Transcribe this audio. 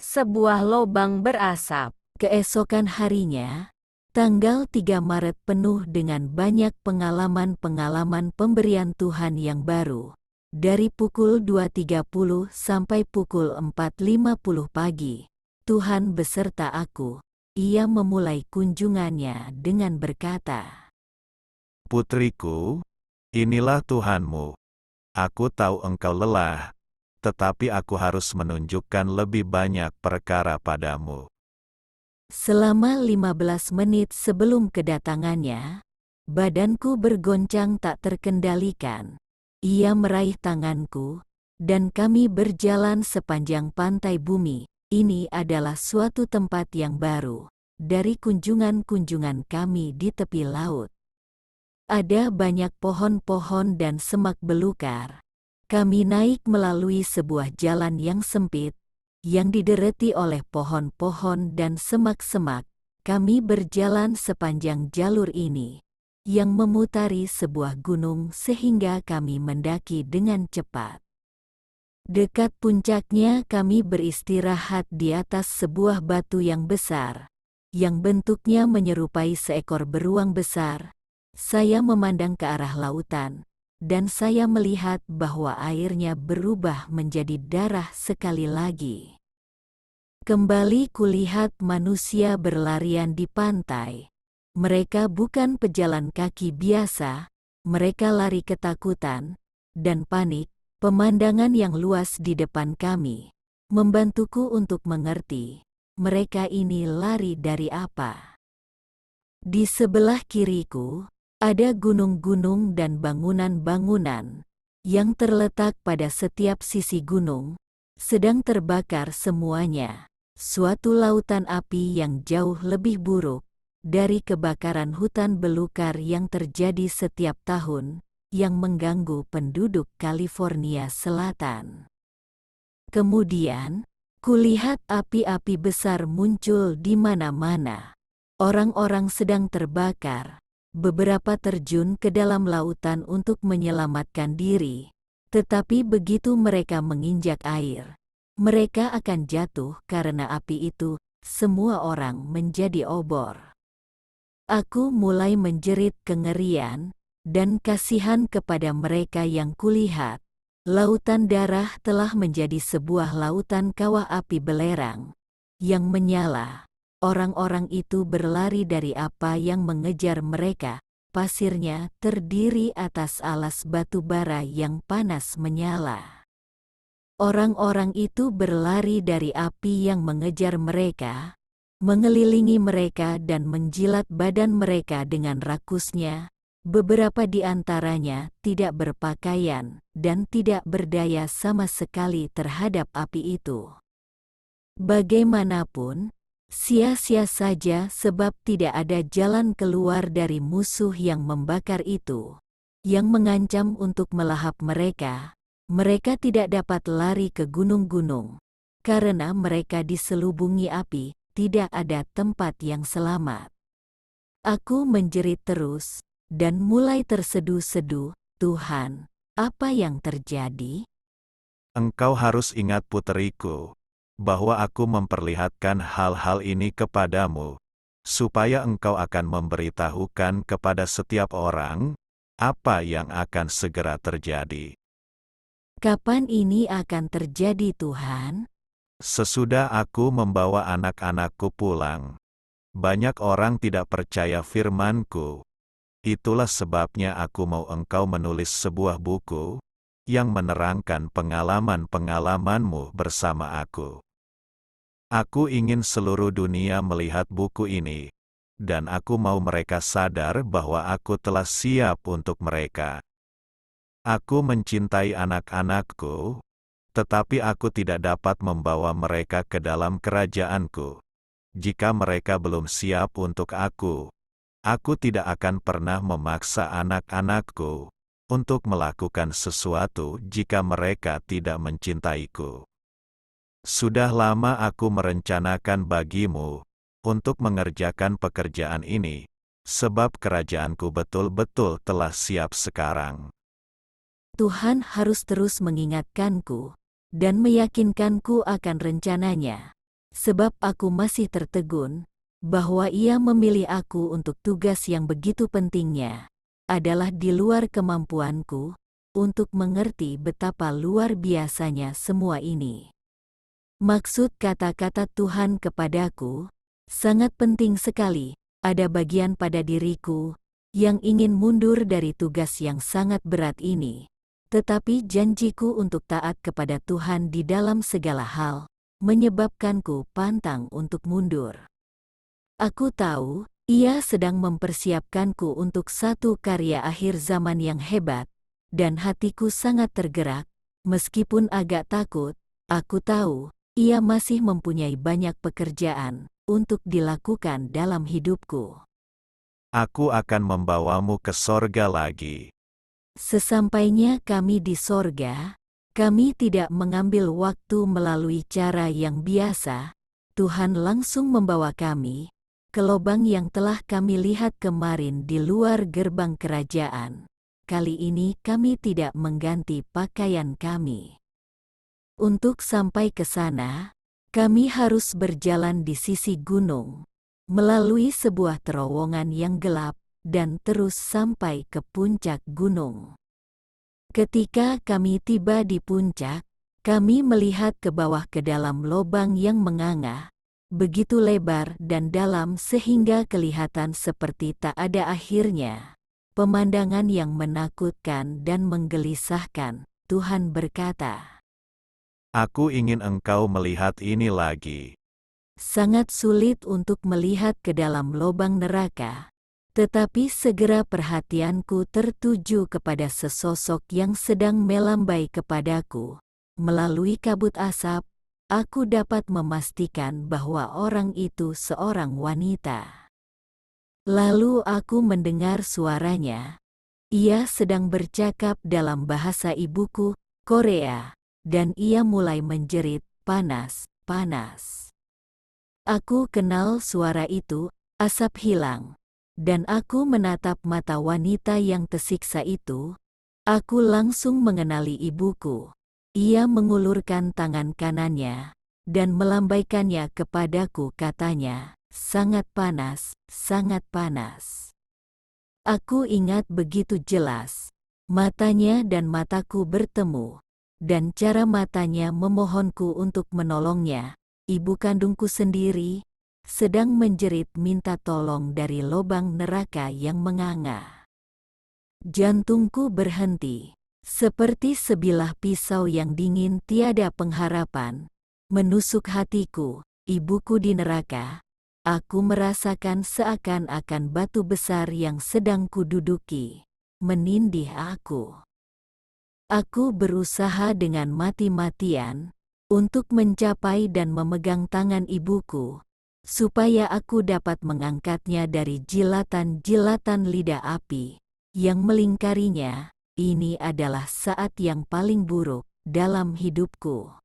sebuah lobang berasap. Keesokan harinya, tanggal 3 Maret penuh dengan banyak pengalaman-pengalaman pemberian Tuhan yang baru. Dari pukul 2.30 sampai pukul 4.50 pagi, Tuhan beserta aku. Ia memulai kunjungannya dengan berkata, Putriku, inilah Tuhanmu. Aku tahu engkau lelah, tetapi aku harus menunjukkan lebih banyak perkara padamu. selama 15 menit sebelum kedatangannya, badanku bergoncang tak terkendalikan. Ia meraih tanganku, dan kami berjalan sepanjang pantai bumi. Ini adalah suatu tempat yang baru dari kunjungan-kunjungan kami di tepi laut. Ada banyak pohon-pohon dan semak belukar. Kami naik melalui sebuah jalan yang sempit, yang didereti oleh pohon-pohon dan semak-semak. Kami berjalan sepanjang jalur ini, yang memutari sebuah gunung sehingga kami mendaki dengan cepat. Dekat puncaknya kami beristirahat di atas sebuah batu yang besar, yang bentuknya menyerupai seekor beruang besar. Saya memandang ke arah lautan, dan saya melihat bahwa airnya berubah menjadi darah sekali lagi. Kembali kulihat manusia berlarian di pantai. Mereka bukan pejalan kaki biasa, mereka lari ketakutan dan panik. Pemandangan yang luas di depan kami membantuku untuk mengerti mereka ini lari dari apa. Di sebelah kiriku, ada gunung-gunung dan bangunan-bangunan yang terletak pada setiap sisi gunung, sedang terbakar semuanya. Suatu lautan api yang jauh lebih buruk dari kebakaran hutan belukar yang terjadi setiap tahun, yang mengganggu penduduk California Selatan. Kemudian, kulihat api-api besar muncul di mana-mana. Orang-orang sedang terbakar. Beberapa terjun ke dalam lautan untuk menyelamatkan diri. Tetapi begitu mereka menginjak air, mereka akan jatuh karena api itu. Semua orang menjadi obor. Aku mulai menjerit kengerian dan kasihan kepada mereka yang kulihat. Lautan darah telah menjadi sebuah lautan kawah api belerang yang menyala. Orang-orang itu berlari dari apa yang mengejar mereka. Pasirnya terdiri atas alas batu bara yang panas menyala. Orang-orang itu berlari dari api yang mengejar mereka, mengelilingi mereka dan menjilat badan mereka dengan rakusnya. Beberapa di antaranya tidak berpakaian dan tidak berdaya sama sekali terhadap api itu. Bagaimanapun, sia-sia saja sebab tidak ada jalan keluar dari musuh yang membakar itu, yang mengancam untuk melahap mereka. Mereka tidak dapat lari ke gunung-gunung, karena mereka diselubungi api, tidak ada tempat yang selamat. Aku menjerit terus, dan mulai terseduh-seduh, Tuhan, apa yang terjadi? Engkau harus ingat puteriku, bahwa aku memperlihatkan hal-hal ini kepadamu, supaya engkau akan memberitahukan kepada setiap orang, apa yang akan segera terjadi. Kapan ini akan terjadi, Tuhan? Sesudah aku membawa anak-anakku pulang, banyak orang tidak percaya firman-Ku. Itulah sebabnya aku mau engkau menulis sebuah buku, yang menerangkan pengalaman-pengalamanmu bersama aku. Aku ingin seluruh dunia melihat buku ini, dan aku mau mereka sadar bahwa aku telah siap untuk mereka. Aku mencintai anak-anakku, tetapi aku tidak dapat membawa mereka ke dalam kerajaanku. Jika mereka belum siap untuk aku tidak akan pernah memaksa anak-anakku untuk melakukan sesuatu jika mereka tidak mencintaiku. Sudah lama aku merencanakan bagimu untuk mengerjakan pekerjaan ini, sebab kerajaanku betul-betul telah siap sekarang. Tuhan harus terus mengingatkanku dan meyakinkanku akan rencananya. sebab aku masih tertegun bahwa Ia memilih aku untuk tugas yang begitu pentingnya, adalah di luar kemampuanku untuk mengerti betapa luar biasanya semua ini. Maksud kata-kata Tuhan kepadaku sangat penting sekali. Ada bagian pada diriku yang ingin mundur dari tugas yang sangat berat ini, tetapi janjiku untuk taat kepada Tuhan di dalam segala hal menyebabkanku pantang untuk mundur. Aku tahu Ia sedang mempersiapkanku untuk satu karya akhir zaman yang hebat, dan hatiku sangat tergerak, meskipun agak takut. Aku tahu Ia masih mempunyai banyak pekerjaan untuk dilakukan dalam hidupku. Aku akan membawamu ke sorga lagi. Sesampainya kami di sorga, kami tidak mengambil waktu melalui cara yang biasa. Tuhan langsung membawa kami ke lubang yang telah kami lihat kemarin di luar gerbang kerajaan. Kali ini kami tidak mengganti pakaian kami. Untuk sampai ke sana, kami harus berjalan di sisi gunung, melalui sebuah terowongan yang gelap, dan terus sampai ke puncak gunung. Ketika kami tiba di puncak, kami melihat ke bawah ke dalam lubang yang menganga, begitu lebar dan dalam sehingga kelihatan seperti tak ada akhirnya. Pemandangan yang menakutkan dan menggelisahkan. Tuhan berkata, Aku ingin engkau melihat ini lagi. sangat sulit untuk melihat ke dalam lubang neraka, tetapi segera perhatianku tertuju kepada sesosok yang sedang melambai kepadaku. Melalui kabut asap, aku dapat memastikan bahwa orang itu seorang wanita. Lalu aku mendengar suaranya. Ia sedang bercakap dalam bahasa ibuku, Korea, dan ia mulai menjerit, panas, panas. Aku kenal suara itu, asap hilang, dan aku menatap mata wanita yang tersiksa itu. Aku langsung mengenali ibuku. Ia mengulurkan tangan kanannya dan melambaikannya kepadaku, katanya, sangat panas, sangat panas. Aku ingat begitu jelas, matanya dan mataku bertemu, dan cara matanya memohonku untuk menolongnya. Ibu kandungku sendiri sedang menjerit minta tolong dari lubang neraka yang menganga. Jantungku berhenti, seperti sebilah pisau yang dingin tiada pengharapan, menusuk hatiku. Ibuku di neraka. Aku merasakan seakan-akan batu besar yang sedang kududuki menindih aku. Aku berusaha dengan mati-matian untuk mencapai dan memegang tangan ibuku, supaya aku dapat mengangkatnya dari jilatan-jilatan lidah api yang melingkarinya. Ini adalah saat yang paling buruk dalam hidupku.